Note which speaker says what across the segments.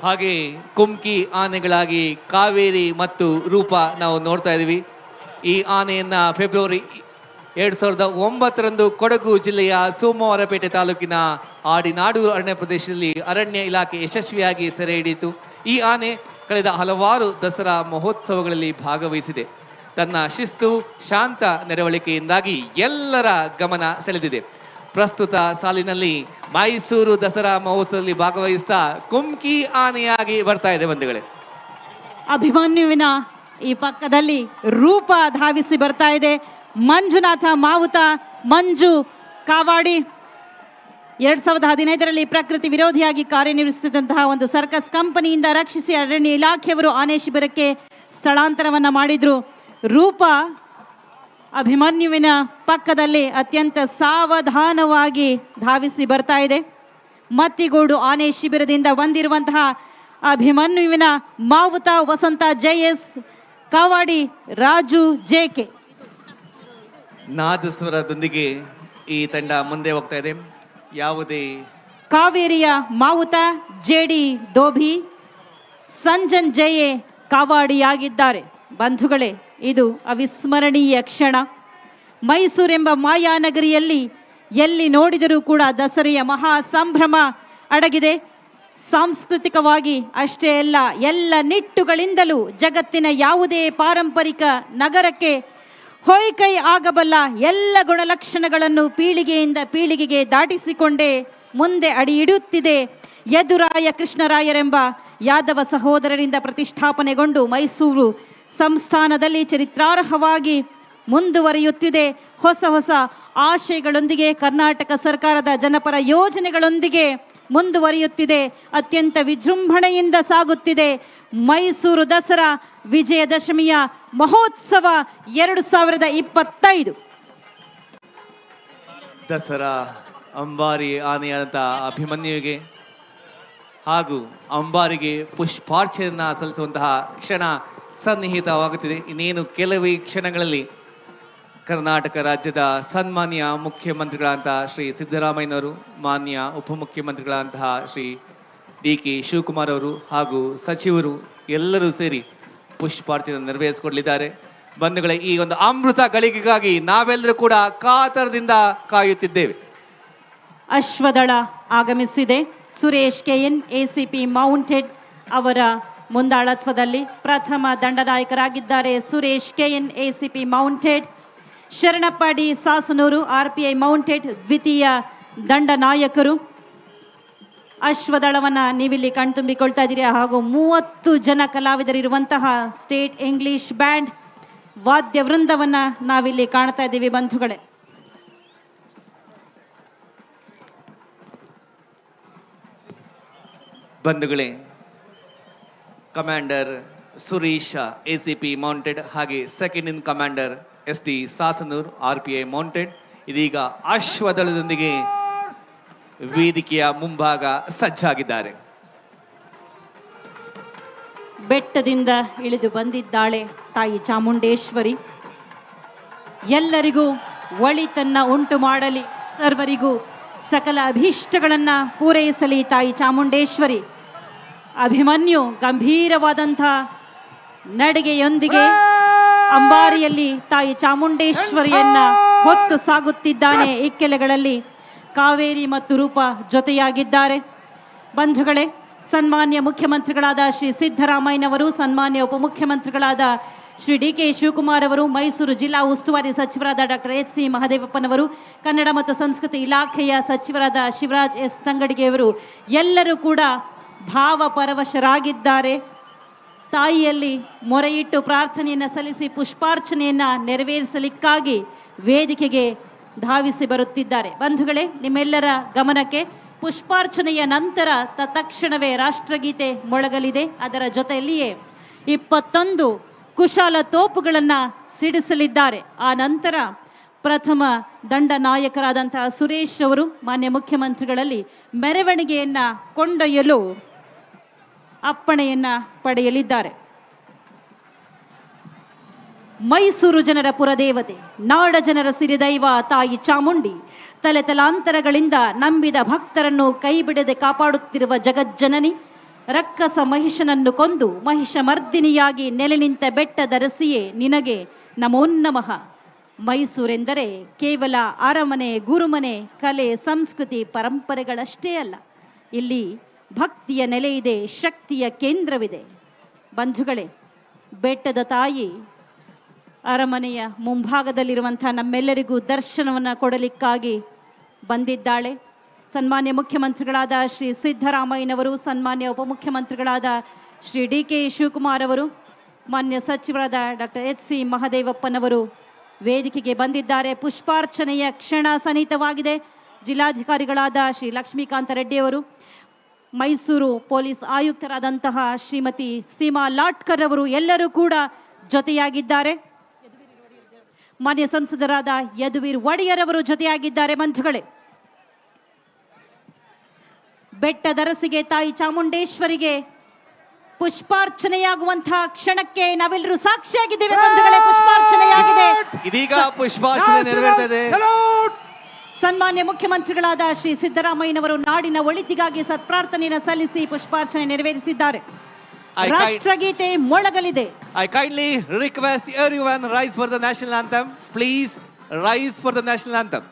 Speaker 1: ಹಾಗೆ ಕುಮ್ಕಿ ಆನೆಗಳಾಗಿ ಕಾವೇರಿ ಮತ್ತು ರೂಪ ನಾವು ನೋಡ್ತಾ ಇದ್ದೀವಿ. ಈ ಆನೆಯನ್ನ ಫೆಬ್ರವರಿ 2009 ಕೊಡಗು ಜಿಲ್ಲೆಯ ಸೋಮವಾರಪೇಟೆ ತಾಲೂಕಿನ ಆಡಿನಾಡು ಅರಣ್ಯ ಪ್ರದೇಶದಲ್ಲಿ ಅರಣ್ಯ ಇಲಾಖೆ ಯಶಸ್ವಿಯಾಗಿ ಸೆರೆ ಹಿಡಿಯಿತು. ಈ ಆನೆ ಕಳೆದ ಹಲವಾರು ದಸರಾ ಮಹೋತ್ಸವಗಳಲ್ಲಿ ಭಾಗವಹಿಸಿದೆ. ತನ್ನ ಶಿಸ್ತು, ಶಾಂತ ನಡವಳಿಕೆಯಿಂದಾಗಿ ಎಲ್ಲರ ಗಮನ ಸೆಳೆದಿದೆ. ಪ್ರಸ್ತುತ ಸಾಲಿನಲ್ಲಿ ಮೈಸೂರು ದಸರಾ ಮಹೋತ್ಸವದಲ್ಲಿ ಭಾಗವಹಿಸ್ತಾ ಕುಮ್ಕಿ ಆನೆಯಾಗಿ ಬರ್ತಾ ಇದೆ ಬಂಧುಗಳೇ.
Speaker 2: ಅಭಿಮನ್ಯುವಿನ ಈ ಪಕ್ಕದಲ್ಲಿ ರೂಪ ಧಾವಿಸಿ ಬರ್ತಾ ಇದೆ. ಮಂಜುನಾಥ ಮಾವುತ, ಮಂಜು ಕಾವಾಡಿ 2015ರಲ್ಲಿ ಪ್ರಕೃತಿ ವಿರೋಧಿಯಾಗಿ ಕಾರ್ಯನಿರ್ವಹಿಸುತ್ತಿದ್ದಂತಹ ಒಂದು ಸರ್ಕಸ್ ಕಂಪನಿಯಿಂದ ರಕ್ಷಿಸಿ ಅರಣ್ಯ ಇಲಾಖೆಯವರು ಆನೆ ಶಿಬಿರಕ್ಕೆ ಸ್ಥಳಾಂತರವನ್ನ ಮಾಡಿದ್ರು. ರೂಪ ಅಭಿಮನ್ಯುವಿನ ಪಕ್ಕದಲ್ಲಿ ಅತ್ಯಂತ ಸಾವಧಾನವಾಗಿ ಧಾವಿಸಿ ಬರ್ತಾ ಇದೆ. ಮತ್ತಿಗೋಡು ಆನೆ ಶಿಬಿರದಿಂದ ಬಂದಿರುವಂತಹ ಅಭಿಮನ್ಯುವಿನ ಮಾವುತ ವಸಂತ JS, ಕಾವಾಡಿ ರಾಜು JK.
Speaker 1: ನಾದಸ್ವರದೊಂದಿಗೆ ಈ ತಂಡ ಮುಂದೆ ಹೋಗ್ತಾ ಇದೆ. ಯಾವುದೇ
Speaker 2: ಕಾವೇರಿಯ ಮಾವುತ JD ದೋಭಿ, ಸಂಜನ್ ಜಯೆ ಕಾವಾಡಿಯಾಗಿದ್ದಾರೆ. ಬಂಧುಗಳೇ, ಇದು ಅವಿಸ್ಮರಣೀಯ ಕ್ಷಣ. ಮೈಸೂರೆಂಬ ಮಾಯಾನಗರಿಯಲ್ಲಿ ಎಲ್ಲಿ ನೋಡಿದರೂ ಕೂಡ ದಸರೆಯ ಮಹಾ ಸಂಭ್ರಮ ಅಡಗಿದೆ. ಸಾಂಸ್ಕೃತಿಕವಾಗಿ ಅಷ್ಟೇ ಅಲ್ಲ, ಎಲ್ಲ ನಿಟ್ಟುಗಳಿಂದಲೂ ಜಗತ್ತಿನ ಯಾವುದೇ ಪಾರಂಪರಿಕ ನಗರಕ್ಕೆ ಹೊಯ್ಕೈ ಆಗಬಲ್ಲ ಎಲ್ಲ ಗುಣಲಕ್ಷಣಗಳನ್ನು ಪೀಳಿಗೆಯಿಂದ ಪೀಳಿಗೆಗೆ ದಾಟಿಸಿಕೊಂಡೇ ಮುಂದೆ ಅಡಿ ಇಡುತ್ತಿದೆ. ಯದುರಾಯ ಕೃಷ್ಣರಾಯರೆಂಬ ಯಾದವ ಸಹೋದರರಿಂದ ಪ್ರತಿಷ್ಠಾಪನೆಗೊಂಡು ಮೈಸೂರು ಸಂಸ್ಥಾನದಲ್ಲಿ ಚರಿತ್ರಾರ್ಹವಾಗಿ ಮುಂದುವರಿಯುತ್ತಿದೆ. ಹೊಸ ಹೊಸ ಆಶಯಗಳೊಂದಿಗೆ ಕರ್ನಾಟಕ ಸರ್ಕಾರದ ಜನಪರ ಯೋಜನೆಗಳೊಂದಿಗೆ ಮುಂದುವರಿಯುತ್ತಿದೆ. ಅತ್ಯಂತ ವಿಜೃಂಭಣೆಯಿಂದ ಸಾಗುತ್ತಿದೆ ಮೈಸೂರು ದಸರಾ ವಿಜಯದಶಮಿಯ ಮಹೋತ್ಸವ 2025.
Speaker 1: ದಸರಾ ಅಂಬಾರಿ ಆನೆಯಾದಂಥ ಅಭಿಮನ್ಯುವಿಗೆ ಹಾಗೂ ಅಂಬಾರಿಗೆ ಪುಷ್ಪಾರ್ಚನೆಯನ್ನ ಸಲ್ಲಿಸುವಂತಹ ಕ್ಷಣ ಸನ್ನಿಹಿತವಾಗುತ್ತಿದೆ. ಇನ್ನೇನು ಕೆಲವೇ ಕ್ಷಣಗಳಲ್ಲಿ ಕರ್ನಾಟಕ ರಾಜ್ಯದ ಸನ್ಮಾನ್ಯ ಮುಖ್ಯಮಂತ್ರಿಗಳಂತಹ ಶ್ರೀ ಸಿದ್ದರಾಮಯ್ಯನವರು, ಮಾನ್ಯ ಉಪಮುಖ್ಯಮಂತ್ರಿಗಳಂತಹ ಶ್ರೀ DK ಶಿವಕುಮಾರ್ ಅವರು ಹಾಗೂ ಸಚಿವರು ಎಲ್ಲರೂ ಸೇರಿ ಪುಷ್ಪಾರ್ಚನೆ ನೆರವೇರಿಸಿಕೊಡಲಿದ್ದಾರೆ. ಬಂಧುಗಳೇ, ಈ ಒಂದು ಅಮೃತ ಗಳಿಗೆಗಾಗಿ ನಾವೆಲ್ಲರೂ ಕೂಡ ಕಾತರದಿಂದ ಕಾಯುತ್ತಿದ್ದೇವೆ.
Speaker 2: ಅಶ್ವದಳ ಆಗಮಿಸಿದೆ. ಸುರೇಶ್ KN ACP ಮೌಂಟೆಡ್ ಅವರ ಮುಂದಾಳತ್ವದಲ್ಲಿ ಪ್ರಥಮ ದಂಡನಾಯಕರಾಗಿದ್ದಾರೆ Suresh KN ACP mounted. Sharanappa D Sasanur RPI mounted ದ್ವಿತೀಯ ದಂಡನಾಯಕರು. ಅಶ್ವದಳವನ್ನ ನೀವಿಲ್ಲಿ ಕಣ್ತುಂಬಿಕೊಳ್ತಾ ಇದ್ದೀರಿ. ಹಾಗೂ 30 ಜನ ಕಲಾವಿದರಿರುವಂತಹ ಸ್ಟೇಟ್ ಇಂಗ್ಲಿಷ್ ಬ್ಯಾಂಡ್ ವಾದ್ಯ ವೃಂದವನ್ನ ನಾವಿಲ್ಲಿ ಕಾಣ್ತಾ ಇದ್ದೀವಿ ಬಂಧುಗಳೇ.
Speaker 1: ಬಂಧುಗಳೇ, ಕಮಾಂಡರ್ ಸುರೇಶ ACP ಮೌಂಟೆಡ್ ಹಾಗೆ ಸೆಕೆಂಡ್ ಇನ್ ಕಮಾಂಡರ್ SD ಸಾಸನೂರ್ RPI ಮೌಂಟೆಡ್ ಇದೀಗ ಅಶ್ವದಳದೊಂದಿಗೆ ವೇದಿಕೆಯ ಮುಂಭಾಗ ಸಜ್ಜಾಗಿದ್ದಾರೆ.
Speaker 2: ಬೆಟ್ಟದಿಂದ ಇಳಿದು ಬಂದಿದ್ದಾಳೆ ತಾಯಿ ಚಾಮುಂಡೇಶ್ವರಿ. ಎಲ್ಲರಿಗೂ ಒಳಿತನ್ನ ಉಂಟು ಮಾಡಲಿ, ಸರ್ವರಿಗೂ ಸಕಲ ಅಭೀಷ್ಟಗಳನ್ನ ಪೂರೈಸಲಿ ತಾಯಿ ಚಾಮುಂಡೇಶ್ವರಿ. ಅಭಿಮನ್ಯು ಗಂಭೀರವಾದಂಥ ನಡಿಗೆಯೊಂದಿಗೆ ಅಂಬಾರಿಯಲ್ಲಿ ತಾಯಿ ಚಾಮುಂಡೇಶ್ವರಿಯನ್ನ ಹೊತ್ತು ಸಾಗುತ್ತಿದ್ದಾನೆ. ಇಕ್ಕೆಲೆಗಳಲ್ಲಿ ಕಾವೇರಿ ಮತ್ತು ರೂಪ ಜೊತೆಯಾಗಿದ್ದಾರೆ. ಬಂಧುಗಳೇ, ಸನ್ಮಾನ್ಯ ಮುಖ್ಯಮಂತ್ರಿಗಳಾದ ಶ್ರೀ ಸಿದ್ದರಾಮಯ್ಯನವರು, ಸನ್ಮಾನ್ಯ ಉಪಮುಖ್ಯಮಂತ್ರಿಗಳಾದ ಶ್ರೀ DK ಶಿವಕುಮಾರ್ ಅವರು, ಮೈಸೂರು ಜಿಲ್ಲಾ ಉಸ್ತುವಾರಿ ಸಚಿವರಾದ ಡಾಕ್ಟರ್ HC ಮಹದೇವಪ್ಪನವರು, ಕನ್ನಡ ಮತ್ತು ಸಂಸ್ಕೃತಿ ಇಲಾಖೆಯ ಸಚಿವರಾದ ಶಿವರಾಜ್ S ತಂಗಡಿಗೆಯವರು ಎಲ್ಲರೂ ಕೂಡ ಭಾವಪರವಶರಾಗಿದ್ದಾರೆ. ತಾಯಿಯಲ್ಲಿ ಮೊರೆಯಿಟ್ಟು ಪ್ರಾರ್ಥನೆಯನ್ನು ಸಲ್ಲಿಸಿ ಪುಷ್ಪಾರ್ಚನೆಯನ್ನ ನೆರವೇರಿಸಲಿಕ್ಕಾಗಿ ವೇದಿಕೆಗೆ ಧಾವಿಸಿ ಬರುತ್ತಿದ್ದಾರೆ. ಬಂಧುಗಳೇ, ನಿಮ್ಮೆಲ್ಲರ ಗಮನಕ್ಕೆ ಪುಷ್ಪಾರ್ಚನೆಯ ನಂತರ ತತ್ಕ್ಷಣವೇ ರಾಷ್ಟ್ರಗೀತೆ ಮೊಳಗಲಿದೆ. ಅದರ ಜೊತೆಯಲ್ಲಿಯೇ 21 ಕುಶಾಲ ತೋಪುಗಳನ್ನ ಸಿಡಿಸಲಿದ್ದಾರೆ. ಆ ನಂತರ ಪ್ರಥಮ ದಂಡನಾಯಕರಾದಂತಹ ಸುರೇಶ್ ಅವರು ಮಾನ್ಯ ಮುಖ್ಯಮಂತ್ರಿಗಳಲ್ಲಿ ಮೆರವಣಿಗೆಯನ್ನ ಕೊಂಡೊಯ್ಯಲು ಅಪ್ಪಣೆಯನ್ನ ಪಡೆಯಲಿದ್ದಾರೆ. ಮೈಸೂರು ಜನರ ಪುರದೇವತೆ, ನಾಡ ಜನರ ಸಿರಿದೈವ ತಾಯಿ ಚಾಮುಂಡಿ ತಲೆ ತಲಾಂತರಗಳಿಂದ ನಂಬಿದ ಭಕ್ತರನ್ನು ಕೈಬಿಡದೆ ಕಾಪಾಡುತ್ತಿರುವ ಜಗಜ್ಜನನಿ, ರಕ್ಕಸ ಮಹಿಷನನ್ನು ಕೊಂದು ಮಹಿಷ ಮರ್ದಿನಿಯಾಗಿ ನೆಲೆ ನಿಂತ ಬೆಟ್ಟದರಸಿಯೇ ನಿನಗೆ ನಮೋ ನಮಃ. ಮೈಸೂರೆಂದರೆ ಕೇವಲ ಅರಮನೆ, ಗುರುಮನೆ, ಕಲೆ, ಸಂಸ್ಕೃತಿ, ಪರಂಪರೆಗಳಷ್ಟೇ ಅಲ್ಲ. ಇಲ್ಲಿ ಭಕ್ತಿಯ ನೆಲೆಯಿದೆ, ಶಕ್ತಿಯ ಕೇಂದ್ರವಿದೆ. ಬಂಧುಗಳೇ, ಬೆಟ್ಟದ ತಾಯಿ ಅರಮನೆಯ ಮುಂಭಾಗದಲ್ಲಿರುವಂಥ ನಮ್ಮೆಲ್ಲರಿಗೂ ದರ್ಶನವನ್ನು ಕೊಡಲಿಕ್ಕಾಗಿ ಬಂದಿದ್ದಾಳೆ. ಸನ್ಮಾನ್ಯ ಮುಖ್ಯಮಂತ್ರಿಗಳಾದ ಶ್ರೀ ಸಿದ್ದರಾಮಯ್ಯನವರು, ಸನ್ಮಾನ್ಯ ಉಪಮುಖ್ಯಮಂತ್ರಿಗಳಾದ ಶ್ರೀ ಡಿ.ಕೆ. ಶಿವಕುಮಾರ್ ಅವರು, ಮಾನ್ಯ ಸಚಿವರಾದ ಡಾಕ್ಟರ್ ಎಚ್.ಸಿ. ಮಹದೇವಪ್ಪನವರು ವೇದಿಕೆಗೆ ಬಂದಿದ್ದಾರೆ. ಪುಷ್ಪಾರ್ಚನೆಯ ಕ್ಷಣ ಸನ್ನಿಹಿತವಾಗಿದೆ. ಜಿಲ್ಲಾಧಿಕಾರಿಗಳಾದ ಶ್ರೀ ಲಕ್ಷ್ಮೀಕಾಂತ ರೆಡ್ಡಿಯವರು, ಮೈಸೂರು ಪೊಲೀಸ್ ಆಯುಕ್ತರಾದಂತಹ ಶ್ರೀಮತಿ ಸೀಮಾ ಲಾಟ್ಕರ್ ಅವರು ಎಲ್ಲರೂ ಕೂಡ ಜೊತೆಯಾಗಿದ್ದಾರೆ. ಮಾನ್ಯ ಸಂಸದರಾದ ಯದುವೀರ್ ಒಡೆಯರ್ ಅವರು ಜೊತೆಯಾಗಿದ್ದಾರೆ. ಬಂಧುಗಳೇ, ಬೆಟ್ಟದರಸಿಗೆ ತಾಯಿ ಚಾಮುಂಡೇಶ್ವರಿಗೆ ಪುಷ್ಪಾರ್ಚನೆಯಾಗುವಂತಹ ಕ್ಷಣಕ್ಕೆ ನಾವೆಲ್ಲರೂ ಸಾಕ್ಷಿಯಾಗಿದ್ದೇವೆ. ಬಂಧುಗಳೇ, ಪುಷ್ಪಾರ್ಚನೆಯಾಗಿದೆ.
Speaker 1: ಇದೀಗ ಪುಷ್ಪಾರ್ಚನೆ ನೆರವೇರ್ತದೆ.
Speaker 2: ಸನ್ಮಾನ್ಯ ಮುಖ್ಯಮಂತ್ರಿಗಳಾದ ಶ್ರೀ ಸಿದ್ದರಾಮಯ್ಯನವರು ನಾಡಿನ ಒಳಿತಿಗಾಗಿ ಸತ್ಪ್ರಾರ್ಥನೆಯನ್ನು ಸಲ್ಲಿಸಿ ಪುಷ್ಪಾರ್ಚನೆ ನೆರವೇರಿಸಿದ್ದಾರೆ. ರಾಷ್ಟ್ರಗೀತೆ ಮೊಳಗಲಿದೆ.
Speaker 1: I kindly request everyone rise for the national anthem. Please rise for the national anthem.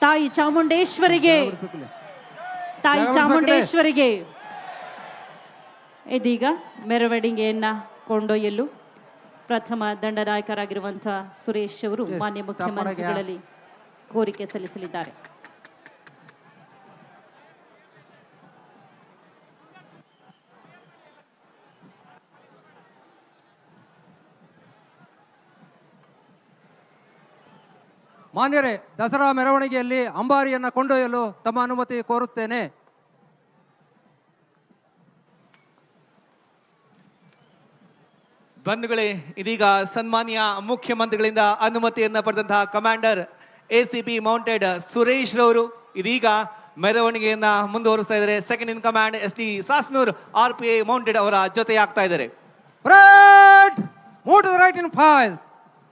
Speaker 2: ತಾಯಿ ಚಾಮುಂಡೇಶ್ವರಿಗೆ, ತಾಯಿ ಚಾಮುಂಡೇಶ್ವರಿಗೆ ಇದೀಗ ಮೆರವಣಿಗೆಯನ್ನ ಕೊಂಡೊಯ್ಯಲು ಪ್ರಥಮ ದಂಡನಾಯಕರಾಗಿರುವಂತಹ ಸುರೇಶ್ ಅವರು ಮಾನ್ಯ ಮುಖ್ಯಮಂತ್ರಿಗಳಲ್ಲಿ ಕೋರಿಕೆ ಸಲ್ಲಿಸಲಿದ್ದಾರೆ.
Speaker 3: ಮಾನ್ಯರೇ, ದಸರಾ ಮೆರವಣಿಗೆಯಲ್ಲಿ ಅಂಬಾರಿಯನ್ನು ಕೊಂಡೊಯ್ಯಲು ತಮ್ಮ ಅನುಮತಿ ಕೋರುತ್ತೇನೆ.
Speaker 1: ಬಂಧುಗಳೇ, ಇದೀಗ ಸನ್ಮಾನ್ಯ ಮುಖ್ಯಮಂತ್ರಿಗಳಿಂದ ಅನುಮತಿಯನ್ನ ಪಡೆದಂತಹ ಕಮಾಂಡರ್ ACP ಮೌಂಟೆಡ್ ಸುರೇಶ್ ರವರು ಇದೀಗ ಮೆರವಣಿಗೆಯನ್ನ ಮುಂದುವರಿಸ್ತಾ ಇದ್ದಾರೆ. ಸೆಕೆಂಡ್ ಇನ್ command SD Sasnur RPA mounted ಅವರ ಜೊತೆಯಾಗ್ತಾ ಇದ್ದಾರೆ.
Speaker 3: Move to the right in files.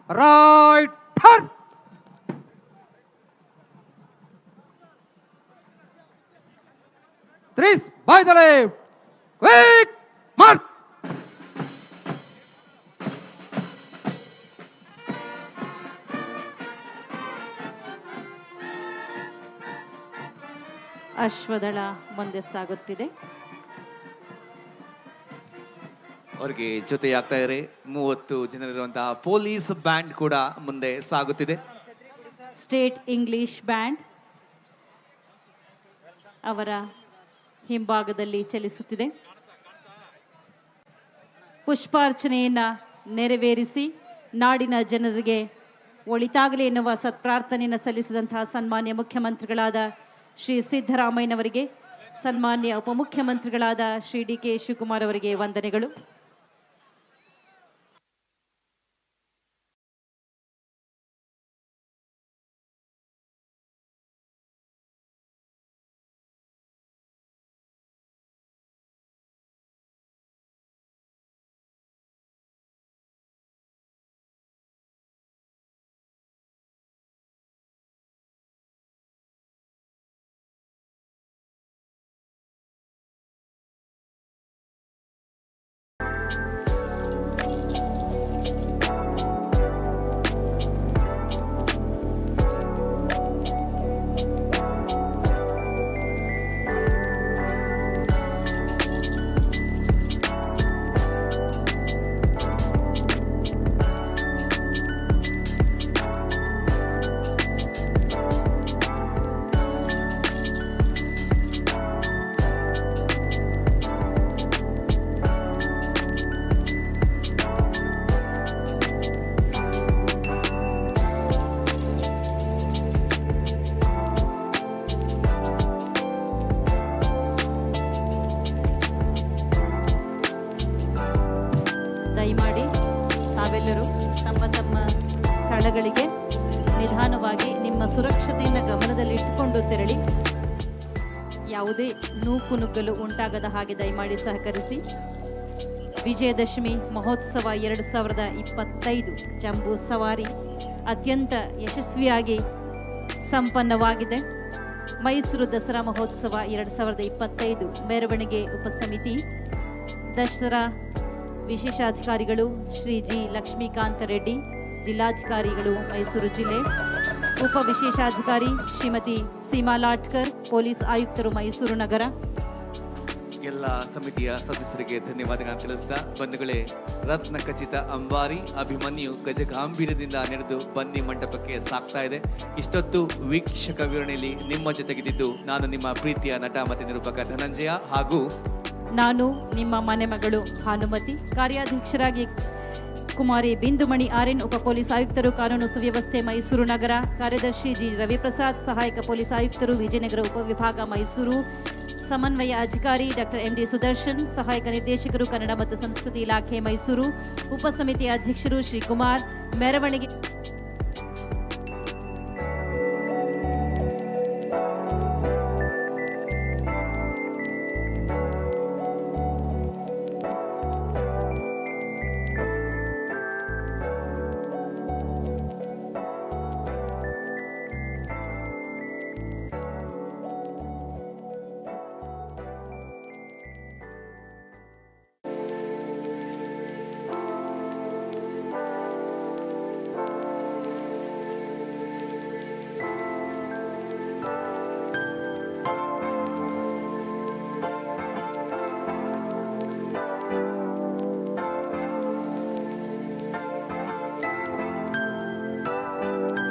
Speaker 3: Right turn. Three by the left. Quick march.
Speaker 2: ಅಶ್ವದಳ ಮುಂದೆ ಸಾಗುತ್ತಿದೆ.
Speaker 1: ಅವರಿಗೆ ಜೊತೆಯಾಗ್ತಾ ಇದ್ದಾರೆ 30 ಜನರಿರುವಂತಹ ಪೊಲೀಸ್ ಬ್ಯಾಂಡ್ ಕೂಡ ಮುಂದೆ ಸಾಗುತ್ತಿದೆ.
Speaker 2: ಸ್ಟೇಟ್ ಇಂಗ್ಲಿಷ್ ಬ್ಯಾಂಡ್ ಅವರ ಹಿಂಭಾಗದಲ್ಲಿ ಚಲಿಸುತ್ತಿದೆ. ಪುಷ್ಪಾರ್ಚನೆಯನ್ನ ನೆರವೇರಿಸಿ ನಾಡಿನ ಜನರಿಗೆ ಒಳಿತಾಗಲಿ ಎನ್ನುವ ಸತ್ಪ್ರಾರ್ಥನೆಯನ್ನು ಸಲ್ಲಿಸಿದಂತಹ ಸನ್ಮಾನ್ಯ ಮುಖ್ಯಮಂತ್ರಿಗಳಾದ ಶ್ರೀ ಸಿದ್ದರಾಮಯ್ಯನವರಿಗೆ, ಸನ್ಮಾನ್ಯ ಉಪಮುಖ್ಯಮಂತ್ರಿಗಳಾದ ಶ್ರೀ ಡಿ.ಕೆ. ಶಿವಕುಮಾರ್ ಅವರಿಗೆ ವಂದನೆಗಳು. ತಾವೆಲ್ಲರೂ ತಮ್ಮ ತಮ್ಮ ಸ್ಥಳಗಳಿಗೆ ನಿಧಾನವಾಗಿ ನಿಮ್ಮ ಸುರಕ್ಷತೆಯನ್ನು ಗಮನದಲ್ಲಿಟ್ಟುಕೊಂಡು ತೆರಳಿ. ಯಾವುದೇ ನೂಕು ನುಗ್ಗಲು ಉಂಟಾಗದ ಹಾಗೆ ದಯಮಾಡಿ ಸಹಕರಿಸಿ. ವಿಜಯದಶಮಿ ಮಹೋತ್ಸವ 2025 ಜಂಬೂ ಸವಾರಿ ಅತ್ಯಂತ ಯಶಸ್ವಿಯಾಗಿ ಸಂಪನ್ನವಾಗಿದೆ. ಮೈಸೂರು ದಸರಾ ಮಹೋತ್ಸವ 2025 ಮೆರವಣಿಗೆ ಉಪಸಮಿತಿ, ದಸರಾ ವಿಶೇಷಾಧಿಕಾರಿಗಳು ಶ್ರೀ ಜಿ ಲಕ್ಷ್ಮೀಕಾಂತ ರೆಡ್ಡಿ, ಜಿಲ್ಲಾಧಿಕಾರಿಗಳು ಮೈಸೂರು ಜಿಲ್ಲೆ, ಉಪ ವಿಶೇಷಾಧಿಕಾರಿ ಶ್ರೀಮತಿ ಸೀಮಾ ಲಾಟ್ಕರ್, ಪೊಲೀಸ್ ಆಯುಕ್ತರು ಮೈಸೂರು ನಗರ.
Speaker 1: ಎಲ್ಲ ಸಮಿತಿಯ ಸದಸ್ಯರಿಗೆ ಧನ್ಯವಾದಗಳನ್ನು ತಿಳಿಸ್ತಾ, ಬಂಧುಗಳೇ, ರತ್ನ ಖಚಿತ ಅಂಬಾರಿ ಅಭಿಮನ್ಯು ಗಜಗಾಂಭೀರ್ಯದಿಂದ ನಡೆದು ಬನ್ನಿ ಮಂಟಪಕ್ಕೆ ಸಾಕ್ತಾ ಇದೆ. ಇಷ್ಟೊತ್ತು ವೀಕ್ಷಕ ವಿವರಣೆಯಲ್ಲಿ ನಿಮ್ಮ ಜೊತೆಗಿದ್ದು ನಾನು ನಿಮ್ಮ ಪ್ರೀತಿಯ ನಟ ಮತ್ತು ನಿರೂಪಕ ಧನಂಜಯ ಹಾಗೂ
Speaker 2: ನಾನು ನಿಮ್ಮ ಮನೆ ಮಗಳು ಭಾನುಮತಿ. ಕಾರ್ಯಾಧ್ಯಕ್ಷರಾಗಿ ಕುಮಾರಿ ಬಿಂದುಮಣಿ RN, ಉಪ ಪೊಲೀಸ್ ಆಯುಕ್ತರು ಕಾನೂನು ಸುವ್ಯವಸ್ಥೆ ಮೈಸೂರು ನಗರ, ಕಾರ್ಯದರ್ಶಿ ಜಿ ರವಿಪ್ರಸಾದ್, ಸಹಾಯಕ ಪೊಲೀಸ್ ಆಯುಕ್ತರು ವಿಜಯನಗರ ಉಪವಿಭಾಗ ಮೈಸೂರು, ಸಮನ್ವಯ ಅಧಿಕಾರಿ ಡಾಕ್ಟರ್ MD ಸುದರ್ಶನ್, ಸಹಾಯಕ ನಿರ್ದೇಶಕರು ಕನ್ನಡ ಮತ್ತು ಸಂಸ್ಕೃತಿ ಇಲಾಖೆ ಮೈಸೂರು, ಉಪಸಮಿತಿ ಅಧ್ಯಕ್ಷರು ಶ್ರೀ ಕುಮಾರ್. ಮೆರವಣಿಗೆ